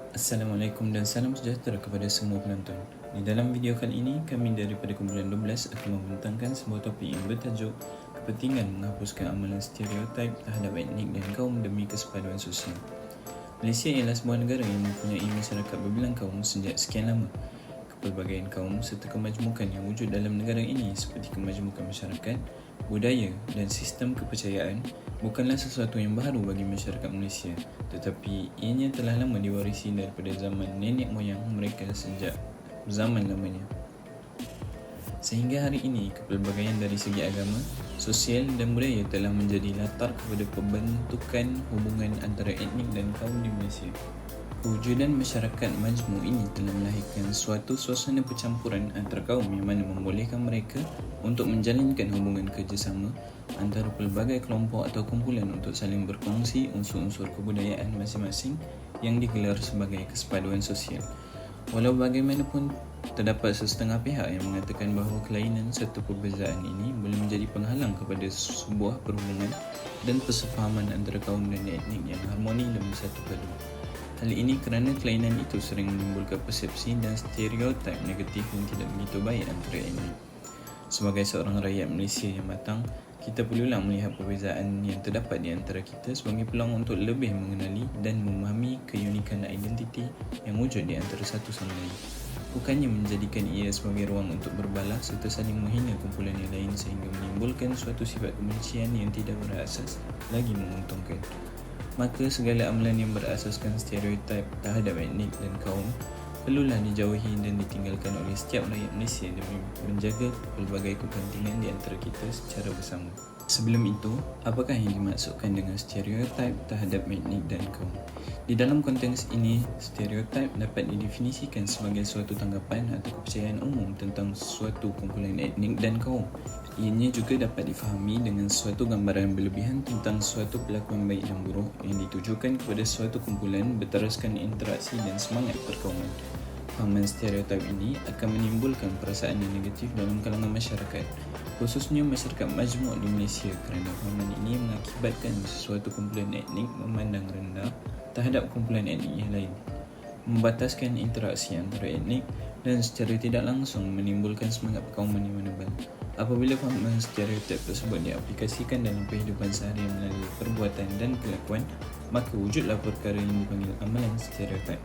Assalamualaikum dan salam sejahtera kepada semua penonton. Di dalam video kali ini, kami daripada kumpulan 12 akan membentangkan sebuah topik yang bertajuk kepentingan menghapuskan amalan stereotip terhadap etnik dan kaum demi kesepaduan sosial. Malaysia ialah sebuah negara yang mempunyai masyarakat berbilang kaum sejak sekian lama. Pelbagaian kaum serta kemajmukan yang wujud dalam negara ini seperti kemajmukan masyarakat, budaya dan sistem kepercayaan bukanlah sesuatu yang baru bagi masyarakat Malaysia, tetapi ianya telah lama diwarisi daripada zaman nenek moyang mereka sejak zaman lamanya. Sehingga hari ini, kepelbagaian dari segi agama, sosial dan budaya telah menjadi latar kepada pembentukan hubungan antara etnik dan kaum di Malaysia. Kewujudan masyarakat majmuk ini telah melahirkan suatu suasana percampuran antara kaum yang mana membolehkan mereka untuk menjalinkan hubungan kerjasama antara pelbagai kelompok atau kumpulan untuk saling berkongsi unsur-unsur kebudayaan masing-masing yang digelar sebagai kesepaduan sosial. Walau bagaimanapun, terdapat sesetengah pihak yang mengatakan bahawa kelainan serta perbezaan ini boleh menjadi penghalang kepada sebuah perhubungan dan persefahaman antara kaum dan etnik yang harmoni dan bersatu padu. Hal ini kerana kelainan itu sering menimbulkan persepsi dan stereotip negatif yang tidak begitu baik antara etnik. Sebagai seorang rakyat Malaysia yang matang, kita perlulah melihat perbezaan yang terdapat di antara kita sebagai peluang untuk lebih mengenali dan memahami keunikan identiti yang wujud di antara satu sama lain. Bukannya menjadikan ia sebagai ruang untuk berbalah serta saling menghina kumpulan yang lain sehingga menimbulkan suatu sifat kebencian yang tidak berasas lagi menguntungkan. Maka segala amalan yang berasaskan stereotip terhadap etnik dan kaum perlulah dijauhi dan ditinggalkan oleh setiap rakyat Malaysia demi menjaga pelbagai kepentingan di antara kita secara bersama. Sebelum itu, apakah yang dimaksudkan dengan stereotip terhadap etnik dan kaum? Di dalam konteks ini, stereotip dapat didefinisikan sebagai suatu tanggapan atau kepercayaan umum tentang suatu kumpulan etnik dan kaum. Ianya juga dapat difahami dengan suatu gambaran berlebihan tentang suatu perlakuan baik dan buruk yang ditujukan kepada suatu kumpulan berteraskan interaksi dan semangat perkauman. Fahaman stereotip ini akan menimbulkan perasaan yang negatif dalam kalangan masyarakat, khususnya masyarakat majmuk di Malaysia kerana fahaman ini mengakibatkan sesuatu kumpulan etnik memandang rendah terhadap kumpulan etnik yang lain, membataskan interaksi antara etnik dan secara tidak langsung menimbulkan semangat perkauman yang menebal. Apabila fahaman stereotip tersebut diaplikasikan dalam kehidupan seharian melalui perbuatan dan kelakuan, maka wujudlah perkara yang dipanggil amalan stereotip.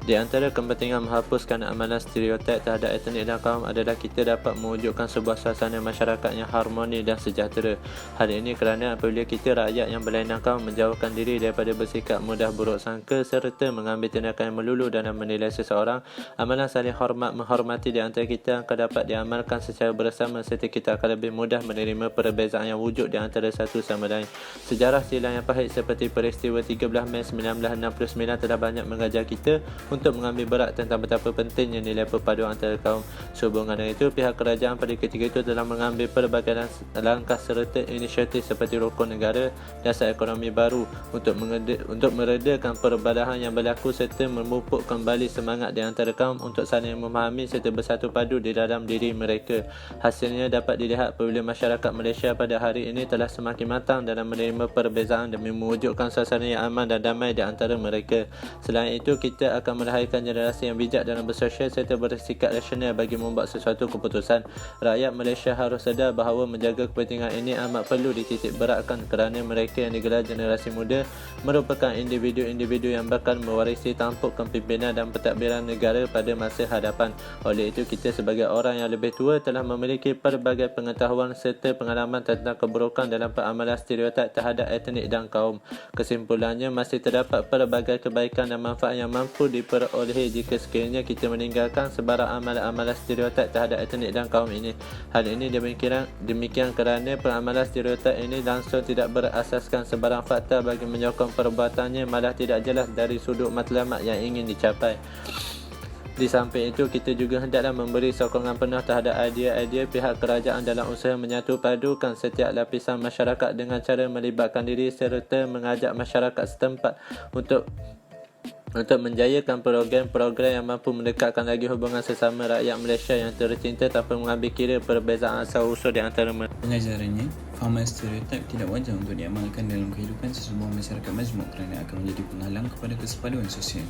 Di antara kepentingan menghapuskan amalan stereotip terhadap etnik dan kaum adalah kita dapat mewujudkan sebuah suasana masyarakat yang harmoni dan sejahtera. Hal ini kerana apabila kita rakyat yang berlainan kaum menjauhkan diri daripada bersikap mudah buruk sangka serta mengambil tindakan yang melulu dalam menilai seseorang, amalan saling menghormati di antara kita akan dapat diamalkan secara bersama serta kita akan lebih mudah menerima perbezaan yang wujud di antara satu sama lain. Sejarah silam yang pahit seperti peristiwa 13 Mei 1969 telah banyak mengajar kita untuk mengambil berat tentang betapa pentingnya nilai perpaduan antara kaum. Sehubungan dengan itu, pihak kerajaan pada ketika itu telah mengambil pelbagai langkah serta inisiatif seperti rukun negara, dasar ekonomi baru untuk meredakan perbalahan yang berlaku serta memupuk kembali semangat di antara kaum untuk saling memahami serta bersatu padu di dalam diri mereka. Hasilnya dapat dilihat apabila masyarakat Malaysia pada hari ini telah semakin matang dalam menerima perbezaan demi mewujudkan suasana yang aman dan damai di antara mereka. Selain itu, kita akan melahirkan generasi yang bijak dalam bersosial serta bersikap rasional bagi membuat sesuatu keputusan. Rakyat Malaysia harus sedar bahawa menjaga kepentingan ini amat perlu dititik beratkan kerana mereka yang digelar generasi muda merupakan individu-individu yang bakal mewarisi tampuk kepimpinan dan pentadbiran negara pada masa hadapan. Oleh itu, kita sebagai orang yang lebih tua telah memiliki pelbagai pengetahuan serta pengalaman tentang keburukan dalam peramalan stereotip terhadap etnik dan kaum. Kesimpulannya, masih terdapat pelbagai kebaikan dan manfaat yang mampu diperolehi jika sekiranya kita meninggalkan sebarang amalan-amalan stereotip terhadap etnik dan kaum ini. Hal ini demikian kerana peramalan stereotip ini langsung tidak berasaskan sebarang fakta bagi menyokong perbuatannya, malah tidak jelas dari sudut matlamat yang ingin dicapai. Di samping itu, kita juga hendaklah memberi sokongan penuh terhadap idea-idea pihak kerajaan dalam usaha menyatu padukan setiap lapisan masyarakat dengan cara melibatkan diri serta mengajak masyarakat setempat untuk menjayakan program-program yang mampu mendekatkan lagi hubungan sesama rakyat Malaysia yang tercinta tanpa mengambil kira perbezaan asal-usul di antara mereka. Pengajarannya, fahaman stereotip tidak wajar untuk diamalkan dalam kehidupan sesebuah masyarakat majmuk kerana akan menjadi penghalang kepada kesepaduan sosial.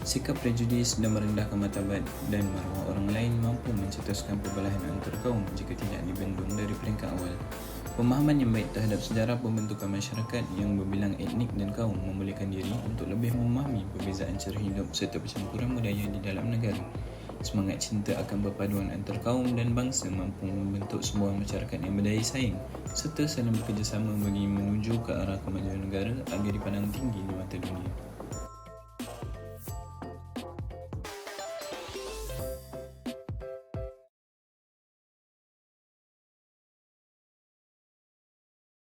Sikap prejudis dan merendahkan martabat dan maruah orang lain mampu mencetuskan perbelahan antar kaum jika tidak dibendung dari peringkat awal. Pemahaman yang baik terhadap sejarah pembentukan masyarakat yang berbilang etnik dan kaum memulihkan diri untuk lebih memahami perbezaan cara hidup serta percampuran budaya di dalam negara. Semangat cinta akan perpaduan antar kaum dan bangsa mampu membentuk sebuah masyarakat yang berdaya saing serta saling bekerjasama bagi menuju ke arah kemajuan negara agar dipandang tinggi di mata dunia.